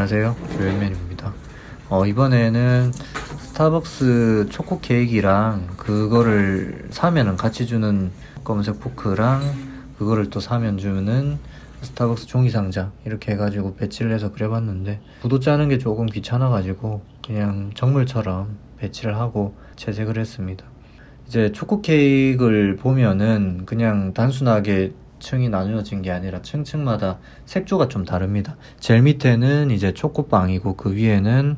안녕하세요, 조현맨입니다. 이번에는 스타벅스 초코 케이크랑 그거를 사면은 같이 주는 검은색 포크랑 그거를 또 사면 주는 스타벅스 종이 상자 이렇게 해가지고 배치를 해서 그려봤는데 구도 짜는 게 조금 귀찮아가지고 그냥 정물처럼 배치를 하고 채색을 했습니다. 이제 초코 케이크를 보면은 그냥 단순하게 층이 나누어진 게 아니라 층층마다 색조가 좀 다릅니다. 제일 밑에는 이제 초코빵이고 그 위에는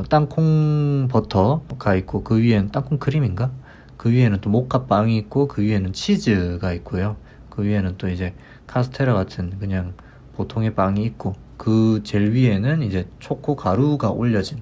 땅콩 버터가 있고 그 위에는 땅콩 크림인가? 그 위에는 또 모카빵이 있고 그 위에는 치즈가 있고요. 그 위에는 또 이제 카스테라 같은 그냥 보통의 빵이 있고 그 제일 위에는 이제 초코 가루가 올려진,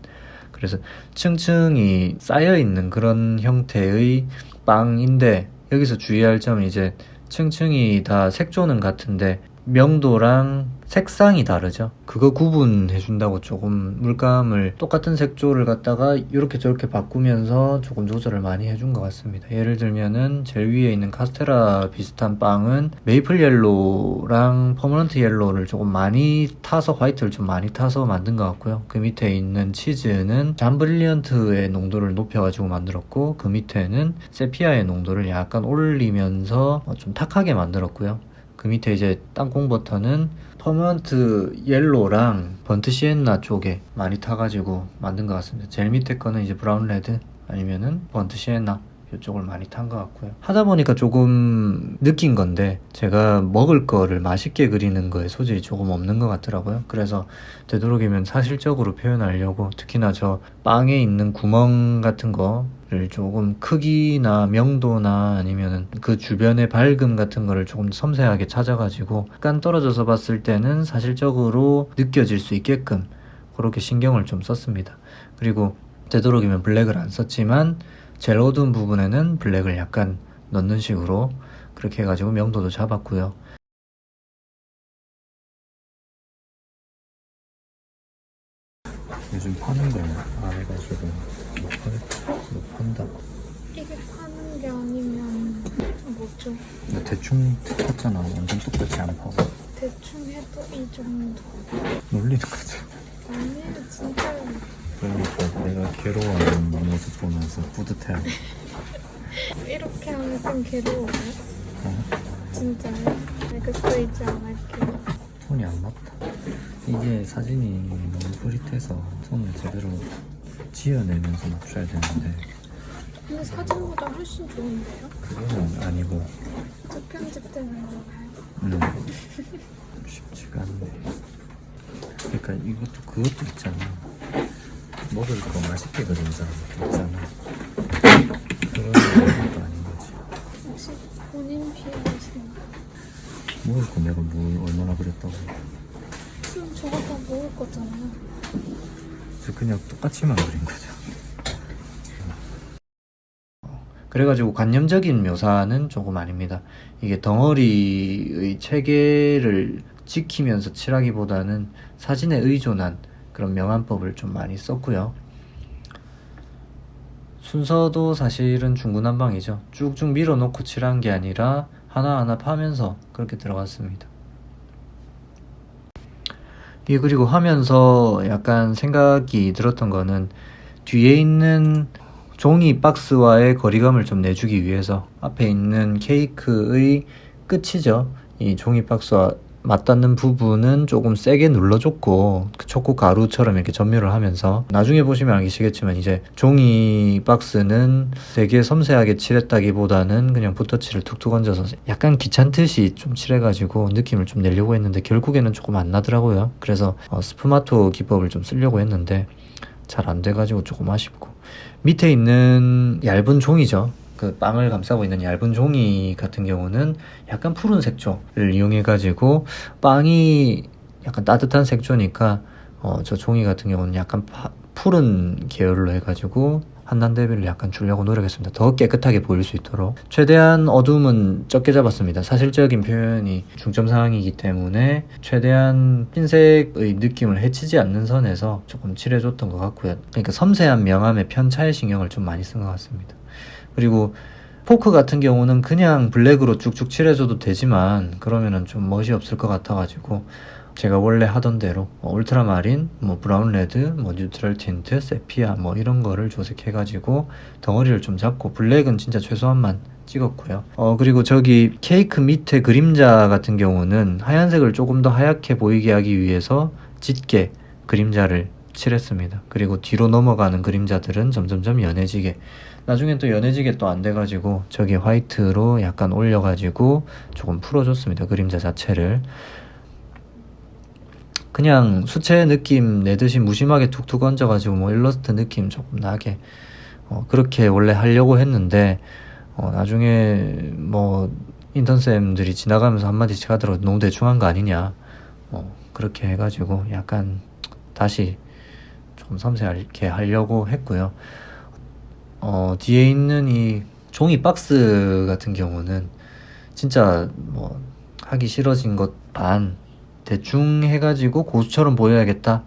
그래서 층층이 쌓여있는 그런 형태의 빵인데, 여기서 주의할 점은 이제 층층이 다 색조는 같은데 명도랑 색상이 다르죠. 그거 구분해 준다고 조금 물감을 똑같은 색조를 갖다가 이렇게 저렇게 바꾸면서 조금 조절을 많이 해준 것 같습니다. 예를 들면은 제일 위에 있는 카스테라 비슷한 빵은 메이플 옐로우랑 퍼머넌트 옐로우를 조금 많이 타서, 화이트를 좀 많이 타서 만든 것 같고요. 그 밑에 있는 치즈는 잠브릴리언트의 농도를 높여가지고 만들었고, 그 밑에는 세피아의 농도를 약간 올리면서 좀 탁하게 만들었고요. 그 밑에 이제 땅콩 버터는 퍼먼트 옐로랑 번트 시엔나 쪽에 많이 타가지고 만든 것 같습니다. 제일 밑에 거는 이제 브라운 레드 아니면은 번트 시엔나 이쪽을 많이 탄 것 같고요. 하다 보니까 조금 느낀 건데, 제가 먹을 거를 맛있게 그리는 거에 소질이 조금 없는 것 같더라고요. 그래서 되도록이면 사실적으로 표현하려고, 특히나 저 빵에 있는 구멍 같은 거를 조금 크기나 명도나 아니면은 그 주변의 밝음 같은 거를 조금 섬세하게 찾아가지고 약간 떨어져서 봤을 때는 사실적으로 느껴질 수 있게끔 그렇게 신경을 좀 썼습니다. 그리고 되도록이면 블랙을 안 썼지만 제일 어두운 부분에는 블랙을 약간 넣는 식으로 그렇게 해가지고 명도도 잡았고요. 요즘 파는 거 안 해가지고 못 판다. 이게 파는 게 아니면 뭐죠? 나 대충 팠잖아. 완전 똑같이 안 파고. 대충 해도 이 정도. 놀리는 거지. 아니에요, 진짜요. 그러니까 내가 괴로워하는 모습 보면서 뿌듯해하고. 이렇게 하면 좀 괴로워요? 진짜요? 알겠어, 이제 안 할게요. 손이 안 맞다. 이게 사진이 너무 흐릿해서 손을 제대로 지어내면서 맞춰야 되는데 근데 사진보다 훨씬 좋은데요? 그거는 아니고. 저 편집되는 건가요? 쉽지가 않네. 그러니까 이것도 그것도 있잖아. 먹을 거 맛있게 그린 사람도 있잖아. 그런 것도 아닌 거지. 혹시 본인 피해하시나요? 먹을 거 내가 뭘 얼마나 그렸다고. 그럼 저거 다 먹을 거잖아요. 그래서 그냥 똑같이만 그린 거죠. 그래가지고 관념적인 묘사는 조금 아닙니다. 이게 덩어리의 체계를 지키면서 칠하기보다는 사진에 의존한 그런 명암법을 좀 많이 썼고요. 순서도 사실은 중구난방이죠. 쭉쭉 밀어놓고 칠한 게 아니라 하나하나 파면서 그렇게 들어갔습니다. 예, 그리고 하면서 약간 생각이 들었던 거는 뒤에 있는 종이 박스와의 거리감을 좀 내주기 위해서 앞에 있는 케이크의 끝이죠. 이 종이 박스와 맞닿는 부분은 조금 세게 눌러줬고 그 초코 가루처럼 이렇게 점유를 하면서, 나중에 보시면 알겠지만 이제 종이 박스는 되게 섬세하게 칠했다기보다는 그냥 붓터치를 툭툭 얹어서 약간 귀찮듯이 좀 칠해가지고 느낌을 좀 내려고 했는데 결국에는 조금 안 나더라고요. 그래서 스푸마토 기법을 좀 쓰려고 했는데 잘 안 돼가지고 조금 아쉽고, 밑에 있는 얇은 종이죠. 그 빵을 감싸고 있는 얇은 종이 같은 경우는 약간 푸른 색조를 이용해가지고, 빵이 약간 따뜻한 색조니까 저 종이 같은 경우는 약간 푸른 계열로 해가지고 한단 대비를 약간 주려고 노력했습니다. 더 깨끗하게 보일 수 있도록 최대한 어둠은 적게 잡았습니다. 사실적인 표현이 중점사항이기 때문에 최대한 흰색의 느낌을 해치지 않는 선에서 조금 칠해줬던 것 같고요. 그러니까 섬세한 명암의 편차에 신경을 좀 많이 쓴 것 같습니다. 그리고 포크 같은 경우는 그냥 블랙으로 쭉쭉 칠해줘도 되지만 그러면은 좀 멋이 없을 것 같아가지고 제가 원래 하던 대로 울트라마린, 뭐 브라운 레드, 뭐 뉴트럴 틴트, 세피아 뭐 이런 거를 조색해가지고 덩어리를 좀 잡고 블랙은 진짜 최소한만 찍었고요. 그리고 저기 케이크 밑에 그림자 같은 경우는 하얀색을 조금 더 하얗게 보이게 하기 위해서 짙게 그림자를 칠했습니다. 그리고 뒤로 넘어가는 그림자들은 점점점 연해지게, 나중엔 또 연해지게 또 안 돼가지고 저기 화이트로 약간 올려가지고 조금 풀어줬습니다. 그림자 자체를. 그냥 수채 느낌 내듯이 무심하게 툭툭 얹어가지고 뭐 일러스트 느낌 조금 나게 그렇게 원래 하려고 했는데 나중에 뭐 인턴쌤들이 지나가면서 한마디씩 하더라도 너무 대충한 거 아니냐, 그렇게 해가지고 약간 다시 조금 섬세하게 하려고 했고요. 뒤에 있는 이 종이 박스 같은 경우는 진짜 뭐 하기 싫어진 것 반, 대충 해가지고 고수처럼 보여야겠다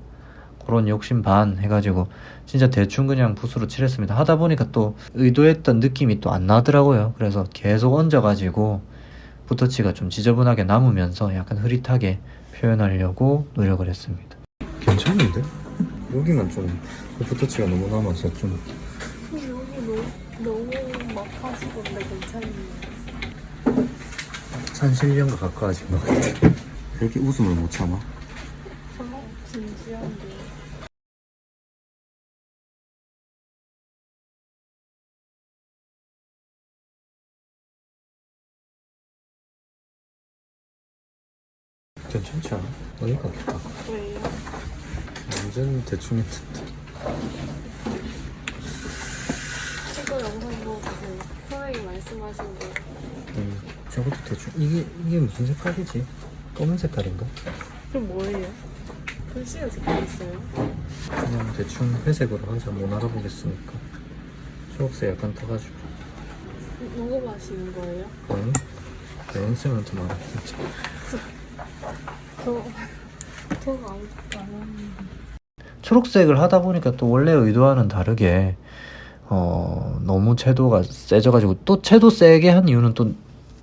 그런 욕심 반 해가지고 진짜 대충 그냥 붓으로 칠했습니다. 하다 보니까 또 의도했던 느낌이 또 안 나더라고요. 그래서 계속 얹어가지고 붓터치가 좀 지저분하게 남으면서 약간 흐릿하게 표현하려고 노력을 했습니다. 괜찮은데? 여기만 좀 붓터치가 너무 남아서 좀 근데 여기 너무 막하시던데 괜찮네요. 산신령과 가까워진 것 같아. 이렇게 웃음을 못 참아? 정말 진지한데. 괜찮지 않아? 어디 같겠다. 왜요? 완전 대충 했는데. 이거 영상 보고 선생님 말씀하신 거 저것도 대충 이게 무슨 색깔이지? 검은 색깔인가? 그럼 뭐예요? 글씨가 적혀 있어요? 그냥 대충 회색으로 하자. 못 알아보겠으니까. 초록색 약간 타가지고. 녹음하시는 거예요? 아니? 연쌤한테 말해. 진짜. 저가 아무것도 안 하는데. 초록색을 하다 보니까 또 원래 의도와는 다르게 너무 채도가 세져가지고, 또 채도 세게 한 이유는 또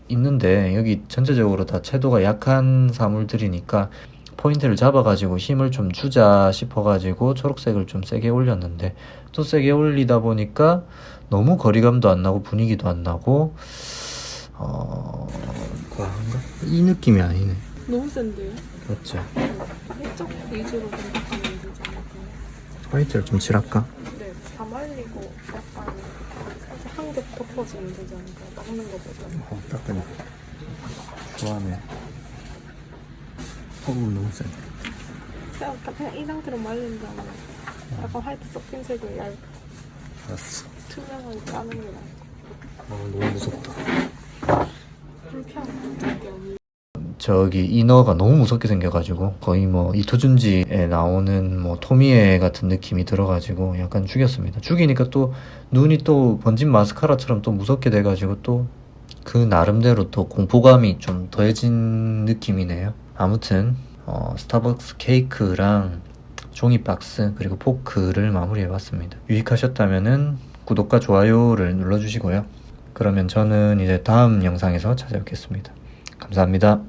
있는데, 여기 전체적으로 다 채도가 약한 사물들이니까 포인트를 잡아가지고 힘을 좀 주자 싶어가지고 초록색을 좀 세게 올렸는데, 또 세게 올리다 보니까 너무 거리감도 안 나고 분위기도 안 나고 과한가? 이 느낌이 아니네. 너무 센데요? 맞죠? 이쪽 위주로 생각하면 되지 않을까요? 화이트를 좀 칠할까? 네, 다 말리고 약간 살짝 한 겹 덮어주면 되지 않을까요? 닦는 것보다. 닦으니까 좋아하네. 너무 세. 그냥 이 상태로 말린 다음에 약간 화이트 섞인 색을 얇게 알았어. 투명하게 까는 게 나아요. 너무 무섭다. 불편한 저기 이너가 너무 무섭게 생겨가지고 거의 뭐 이토준지에 나오는 뭐 토미에 같은 느낌이 들어가지고 약간 죽였습니다. 죽이니까 또 눈이 또 번진 마스카라처럼 또 무섭게 돼가지고 또 그 나름대로 또 공포감이 좀 더해진 느낌이네요. 아무튼 스타벅스 케이크랑 종이박스 그리고 포크를 마무리해봤습니다. 유익하셨다면은 구독과 좋아요를 눌러주시고요. 그러면 저는 이제 다음 영상에서 찾아뵙겠습니다. 감사합니다.